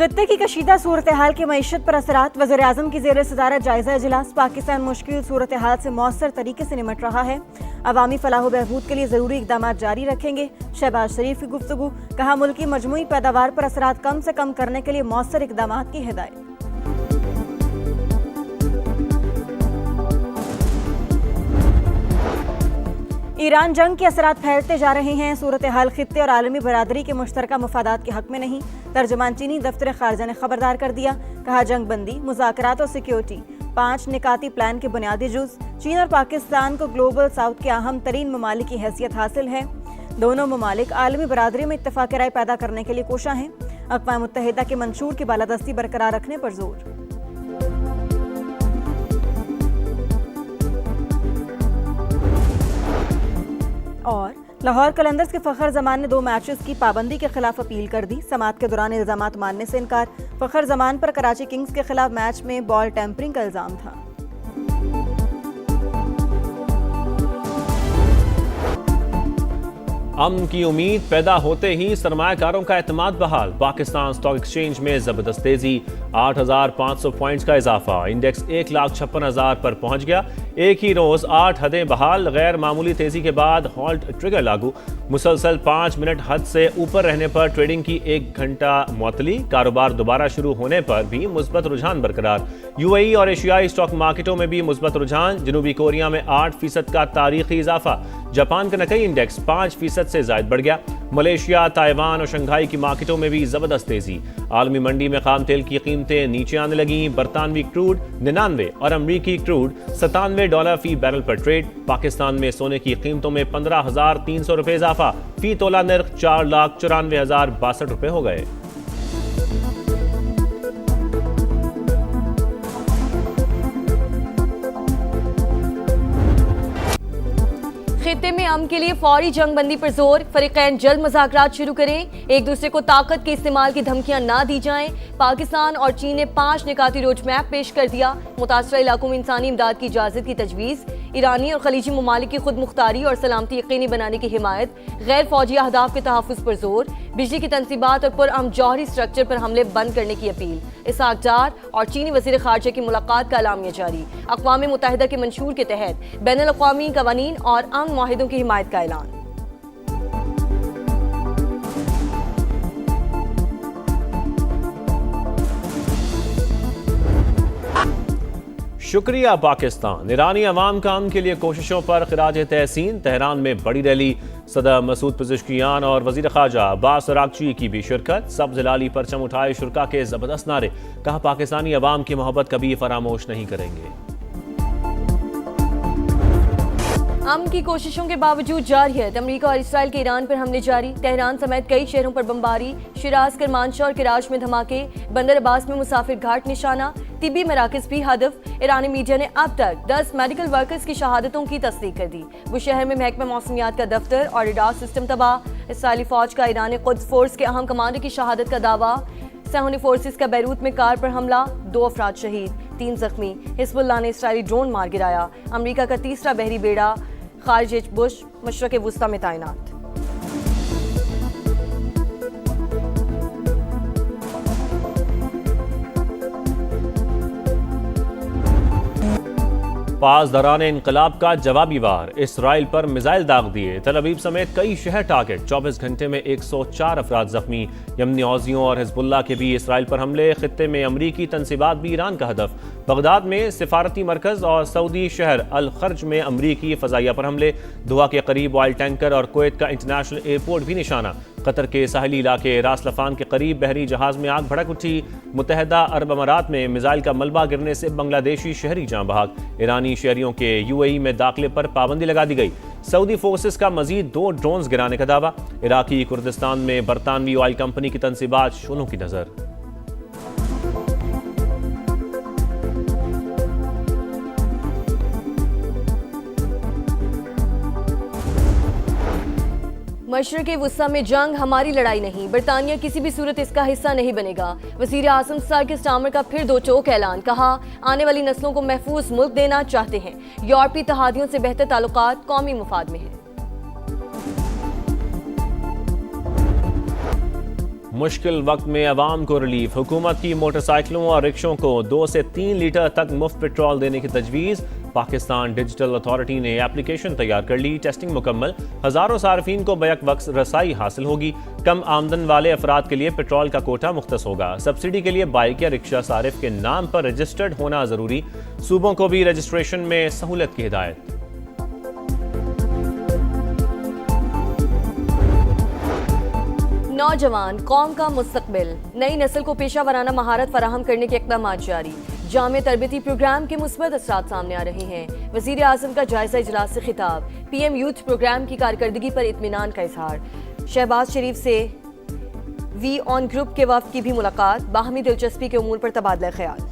खत्ते की कशीदा सूरत हाल की मईशत पर असरात। वज़ीर-ए-आज़म की ज़ेर सदारत जायजा इजलास। पाकिस्तान मुश्किल सूरत हाल से मौसर तरीके से निमट रहा है। अवामी फलाह बहबूद के लिए ज़रूरी इक़दाम जारी रखेंगे। शहबाज शरीफ की गुफ्तगू। कहा मुल्क की मजमूई पैदावार पर असरात कम से कम करने के लिए मौसर इक़दाम की हिदायत। ईरान जंग के असरात फैलते जा रहे हैं। सूरत हाल खित्ते और आलमी बरादरी के मुश्तरका मफादात के हक में नहीं। तर्जमान चीनी दफ्तर खारजा ने खबरदार कर दिया। कहा जंग बंदी, मुज़ाकरात और सिक्योरिटी 5 निकाती प्लान के बुनियादी जुज़। चीन और पाकिस्तान को ग्लोबल साउथ के अहम तरीन ममालिक की हैसियत हासिल है। दोनों ममालिक आलमी बरादरी में इत्तफ़ाक़ राय पैदा करने के लिए कोशा हैं। अक़वाम मुत्तहिदा के मंशूर की बालादस्ती बरकरार रखने पर जोर। और लाहौर कलंदर्स के फ़खर जमान ने 2 मैचेस की पाबंदी के खिलाफ अपील कर दी। समाअत के दौरान इल्ज़ामात मानने से इनकार। फ़खर जमान पर कराची किंग्स के खिलाफ मैच में बॉल टेम्परिंग का इल्ज़ाम था। अमन की उम्मीद पैदा होते ही सरमायाकारों का एतमाद बहाल। पाकिस्तान स्टॉक एक्सचेंज में जबरदस्त तेजी, 8,500 पॉइंट्स का इजाफा। इंडेक्स 1,56,000 पर पहुंच गया। एक ही रोज 8 हदें बहाल। गैर मामूली तेजी के बाद हॉल्ट ट्रिगर लागू। मुसलसल 5 मिनट हद से ऊपर रहने पर ट्रेडिंग की 1 घंटा मुअत्तली। कारोबार दोबारा शुरू होने पर भी मुस्बत रुझान बरकरार। यूएई और एशियाई स्टॉक मार्केटों में भी मुस्बत रुझान। जनूबी कोरिया में 8% का तारीखी इजाफा। जापान का नकई इंडेक्स 5% से जायद बढ़ गया। मलेशिया, ताइवान और शंघाई की मार्केटों में भी जबरदस्त तेजी। आलमी मंडी में खाम तेल की कीमतें नीचे आने लगी। बरतानवी क्रूड 99 और अमरीकी क्रूड $97 फी बैरल पर ट्रेड। पाकिस्तान में सोने की कीमतों में 15,300 रुपए इजाफा। फी तोला नर्ख 4,94,062 रुपए हो गए। खित्ते में अमन के लिए फौरी जंग बंदी पर जोर। फरीकैन जल्द मुज़ाकरात शुरू करें। एक दूसरे को ताकत के इस्तेमाल की धमकियां ना दी जाएं। पाकिस्तान और चीन ने 5 निकाती रोड मैप पेश कर दिया। मुतासरा इलाकों में इंसानी इमदाद की इजाजत की तजवीज़। ईरानी और खलीजी ममालिक की खुद मुख्तारी और सलामती यकीनी बनाने की हिमायत। गैर फौजी अहदाफ के तहफ़्फ़ुज़ पर जोर। बिजली की तनसीबात और पुरअमन जौहरी स्ट्रक्चर पर हमले बंद करने की अपील। इसहाक डार और चीनी वज़ीर ख़ारजा की मुलाकात का एलामिया जारी। अक़वाम मुत्तहिदा के मंशूर के तहत बैनुल अक़वामी क़वानीन और अमन मुआहिदों की हिमायत का ऐलान। शुक्रिया पाकिस्तान। ईरानी अवाम का अमन के लिए कोशिशों पर खिराज तहसीन। तेहरान में बड़ी रैली। सदर मसूद पज़ेश्कियान और वज़ीर ख़ारजा अब्बास अराग़ची की भी शिरकत। सब्ज़ हिलाली परचम उठाए शुरका के ज़बरदस्त नारे। कहा पाकिस्तानी अवाम की मोहब्बत कभी फरामोश नहीं करेंगे। अमन की कोशिशों के बावजूद जारी है अमरीका और इसराइल के ईरान पर हमले जारी। तेहरान समेत कई शहरों पर बमबारी। शिराज, करमानशाह और कराच में धमाके। बंदर अब्बास में मुसाफिर घाट निशाना। तिब्बी मराकज़ भी हदफ। ईरानी मीडिया ने अब तक 10 मेडिकल वर्कर्स की शहादतों की तस्दीक कर दी। बुशहर में महकमा मौसमियात का दफ्तर और रडार सिस्टम तबाह। इसराइली फौज का ईरानी कुद्स फोर्स के अहम कमांडर की शहादत का दावा। सहूनी फोर्सेस का बैरूत में कार पर हमला, 2 अफराद शहीद, 3 जख्मी। हिज़्बुल्लाह ने इसराइली ड्रोन मार गिराया। अमरीका का तीसरा बहरी बेड़ा खारिज बुश मशरक़ वुस्ता में तैनात। पासदारान इनकलाब का जवाबी वार। इसराइल पर मिसाइल दाग दिए। तल अवीव समेत कई शहर टारगेट। 24 घंटे में 104 अफराद जख्मी। यमनी हौजियों और हिजबुल्लाह के भी इसराइल पर हमले। खित्ते में अमरीकी तनसीबात भी ईरान का हदफ। बगदाद में सिफारती मरकज और सऊदी शहर अल खर्ज में अमरीकी फ़ज़ाइया पर हमले। दोहा के करीब ऑयल टैंकर और कुवैत का इंटरनेशनल एयरपोर्ट भी निशाना। कतर के साहली इलाके रास लफान के करीब बहरी जहाज में आग भड़क उठी। मुत्तहिदा अरब अमारात में मिसाइल का मलबा गिरने से बांग्लादेशी शहरी जाँ बहक। ईरानी शहरियों के यूएई में दाखिले पर पाबंदी लगा दी गई। सऊदी फोर्सेस का मजीद 2 ड्रोन्स गिराने का दावा। इराकी कुर्दिस्तान में बरतानवी ऑयल कंपनी की तनसीबात शोलों की नजर। मशरक़ वुस्ता में जंग हमारी लड़ाई नहीं। बरतानिया किसी भी सूरत इसका हिस्सा नहीं बनेगा। वज़ीर आज़म सर के स्टामर का फिर 2 टोक ऐलान। कहा आने वाली नस्लों को महफूज मुल्क देना चाहते हैं। यूरोपीय इत्तेहादियों से बेहतर ताल्लुकात कौमी मुफाद में हैं। मुश्किल वक्त में अवाम को रिलीफ। हुकूमत की मोटरसाइकिलों और रिक्शों को 2 से 3 लीटर तक मुफ्त पेट्रोल देने की तजवीज़। पाकिस्तान डिजिटल अथॉरिटी ने एप्लीकेशन तैयार कर ली, टेस्टिंग मुकम्मल। हज़ारों सार्फिन को बैक वक्त रसाई हासिल होगी। कम आमदन वाले अफराद के लिए पेट्रोल का कोटा मुख्तस होगा। सब्सिडी के लिए बाइक या रिक्शा सारिफ के नाम पर रजिस्टर्ड होना ज़रूरी। सूबों को भी रजिस्ट्रेशन में सहूलत की हिदायत। नौजवान कौम का मुस्तकबिल, नई नस्ल को पेशा वराना महारत फराहम करने के इक़दाम जारी। जामे तरबियती प्रोग्राम के मुस्बत असरात सामने आ रहे हैं। वज़ीर आज़म का जायजा इजलास से खिताब। PM यूथ प्रोग्राम की कारकर्दगी पर इत्मीनान का इजहार। शहबाज शरीफ से वी ऑन ग्रुप के वफ़द की भी मुलाकात। बाहमी दिलचस्पी के उमूर पर तबादला ख्याल।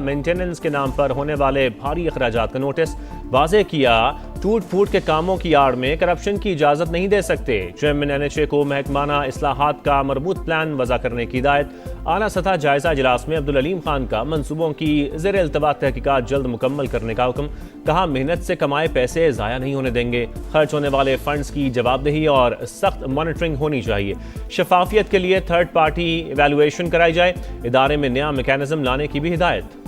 मेंटेनेंस के नाम पर होने वाले भारी अखराजात का नोटिस। वाज़ेह किया, टूट फूट के कामों की आड़ में करप्शन की इजाज़त नहीं दे सकते। चेयरमैन NHA को महकमाना इस्लाहात का मरबूत प्लान वज़ा करने की हिदायत। आला सतह जायजा इजलास में अब्दुल अलीम खान का मनसूबों की ज़ेर इल्तवा तहकीकात जल्द मुकम्मल करने का हुक्म। कहा, मेहनत से कमाए पैसे ज़ाया नहीं होने देंगे। खर्च होने वाले फंड्स की जवाबदेही और सख्त मॉनिटरिंग होनी चाहिए। शफाफियत के लिए थर्ड पार्टी इवैल्यूएशन कराई जाए। इदारे में नया मैकेनिज्म लाने की भी हिदायत।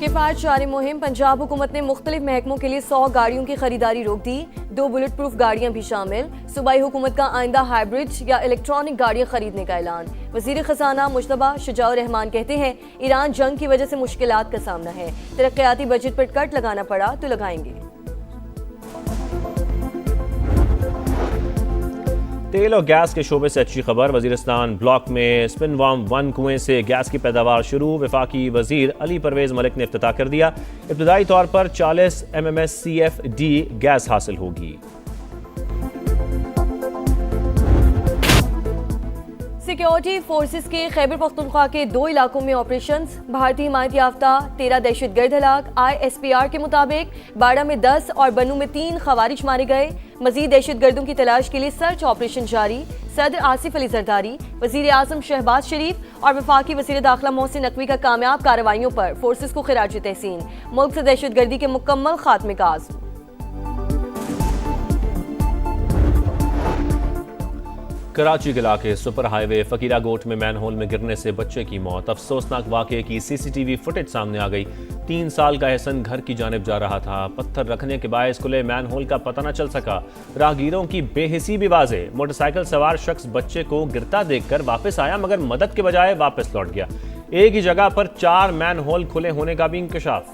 किफायत जारी मुहिम। पंजाब हुकूमत ने मुख्तलिफ महकमों के लिए 100 गाड़ियों की खरीदारी रोक दी। 2 बुलेट प्रूफ गाड़ियां भी शामिल। सूबाई हुकूमत का आइंदा हाइब्रिड या इलेक्ट्रॉनिक गाड़ियां खरीदने का ऐलान। वजीर खजाना मुश्तबा शुजाउर रहमान कहते हैं, ईरान जंग की वजह से मुश्किलात का सामना है। तरक्याती बजट पर कट लगाना पड़ा तो लगाएंगे। तेल और गैस के शोबे से अच्छी खबर। वजीरिस्तान ब्लॉक में स्पिनवार्म 1 कुएं से गैस की पैदावार शुरू। वफाकी वजीर अली परवेज मलिक ने इफ्तिताह कर दिया। इब्तदाई तौर पर 40 MMSCFD गैस हासिल होगी। सिक्योरिटी फोर्सेस के खैबर पख्तूनख्वा के 2 इलाकों में ऑपरेशंस। भारतीय हिमायत याफ्ता 13 दहशतगर्द हलाक। ISPR के मुताबिक बाड़ा में 10 और बनू में 3 खवारिज मारे गए। मजीद दहशतगर्दों की तलाश के लिए सर्च ऑपरेशन जारी। सदर आसिफ अली जरदारी, वजीर आजम शहबाज शरीफ और वफाकी वजीर दाखिला मोहसिन नकवी का कामयाब कार्रवाइयों पर फोर्सेस को खिराज तहसीन। मुल्क से दहशतगर्दी के मुकम्मल खात्मे का आज़म। कराची के इलाके सुपर हाईवे फकीरा गोट में मैनहोल में गिरने से बच्चे की मौत। अफसोसनाक वाकये की CCTV फुटेज सामने आ गई। 3 साल का एहसन घर की जानिब जा रहा था। पत्थर रखने के बायस खुले मैनहोल का पता न चल सका। राहगीरों की बेहिसी भी वाज़े। मोटरसाइकिल सवार शख्स बच्चे को गिरता देखकर वापस आया, मगर मदद के बजाय वापस लौट गया। एक ही जगह पर 4 मैनहोल खुले होने का भी इंकशाफ।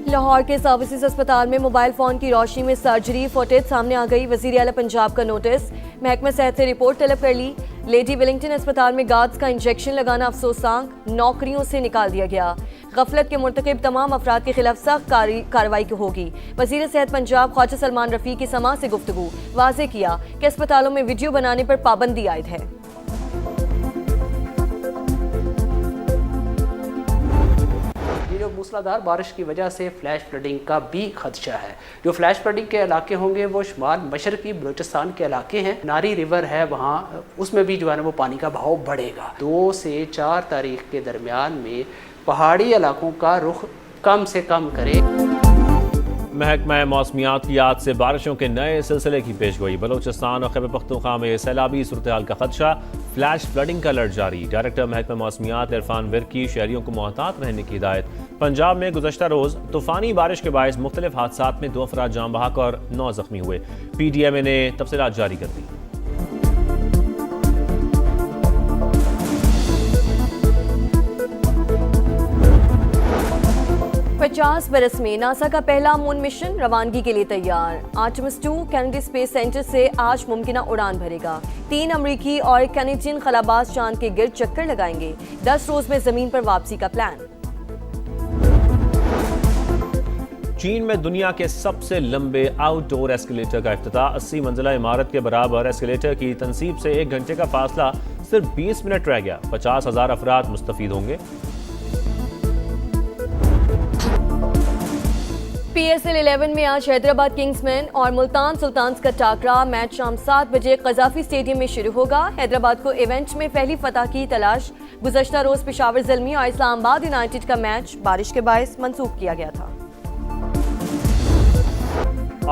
लाहौर के सर्विसेज अस्पताल में मोबाइल फोन की रोशनी में सर्जरी फुटेज सामने आ गई। वजीर आला पंजाब का नोटिस। महकमा सेहत से रिपोर्ट तलब कर ली। लेडी वेलिंगटन अस्पताल में गार्ड्स का इंजेक्शन लगाना अफसोसनाक, नौकरियों से निकाल दिया गया। गफलत के मुर्तकिब तमाम अफराद के खिलाफ सख्त कार्रवाई होगी। वजीर सेहत पंजाब ख्वाजा सलमान रफी की समा से गुफ्तगू। वाज़ेह किया कि अस्पतालों में वीडियो बनाने पर पाबंदी आयद है। जो मूसलाधार बारिश की वजह से फ्लैश फ्लडिंग का भी खदशा है। जो फ्लैश फ्लडिंग के इलाके होंगे वो शुमाल मशरकी बलूचिस्तान के इलाके हैं। नारी रिवर है वहाँ, उसमें भी जो है ना वो पानी का बहाव बढ़ेगा। 2 से 4 तारीख के दरमियान में पहाड़ी इलाकों का रुख कम से कम करे। महकमा मौसमियात से बारिशों के नए सिलसिले की पेशगोई। बलूचिस्तान और खैबर पख्तूनख्वा में सैलाबी सूरत-ए-हाल का खदशा। फ्लैश फ्लडिंग का अलर्ट जारी। डायरेक्टर महकमा मौसमियात इरफान विर की शहरियों को मोहतात रहने की हिदायत। पंजाब में गुज़श्ता रोज़ तूफ़ानी बारिश के बायस मुख्तलिफ हादसात में 2 अफराद जान बहक और 9 ज़ख्मी हुए। PDMA ने तफसीलात जारी कर दी। 50 बरस में नासा का पहला मून मिशन रवानगी के लिए तैयार। आर्टेमिस 2 कैनेडी स्पेस सेंटर से आज मुमकिना उड़ान भरेगा। 3 अमरीकी और कैनेडियन खलाबाज चांद के गिर्द चक्कर लगाएंगे। 10 रोज में जमीन पर वापसी का प्लान। चीन में दुनिया के सबसे लंबे आउटडोर एस्केलेटर का इफ्तिताह। 80 मंजिला इमारत के बराबर एस्केलेटर की तनसीब से 1 घंटे का फासला सिर्फ 20 मिनट रह गया। 50,000 अफराद मुस्तफीद होंगे। PSL 11 में आज हैदराबाद किंग्समैन और मुल्तान सुल्तान्स का टाकरा। मैच शाम 7 बजे कजाफी स्टेडियम में शुरू होगा। हैदराबाद को इवेंट में पहली फतह की तलाश। गुज़श्ता रोज पेशावर ज़ल्मी और इस्लामाबाद यूनाइटेड का मैच बारिश के बायस मंसूख किया गया था।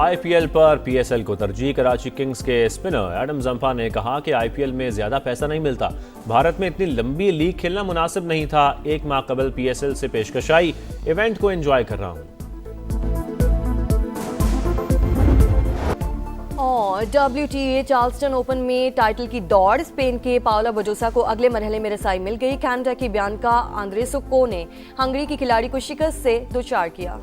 IPL पर PSL को तरजीह। कराची किंग्स के स्पिनर एडम जम्पा ने कहा कि IPL में ज्यादा पैसा नहीं मिलता। भारत में इतनी लंबी लीग खेलना मुनासिब नहीं था। एक माह कबल PSL से पेशकश आई, इवेंट को एंजॉय कर रहा हूं। और WTA चार्ल्सटन ओपन में टाइटल की दौड़। स्पेन के पाओला बजोसा को अगले मरहले में रसाई मिल गई। कनाडा की बियांका आंद्रेसुको ने हंगरी की खिलाड़ी को शिकस्त से 2-4 किया।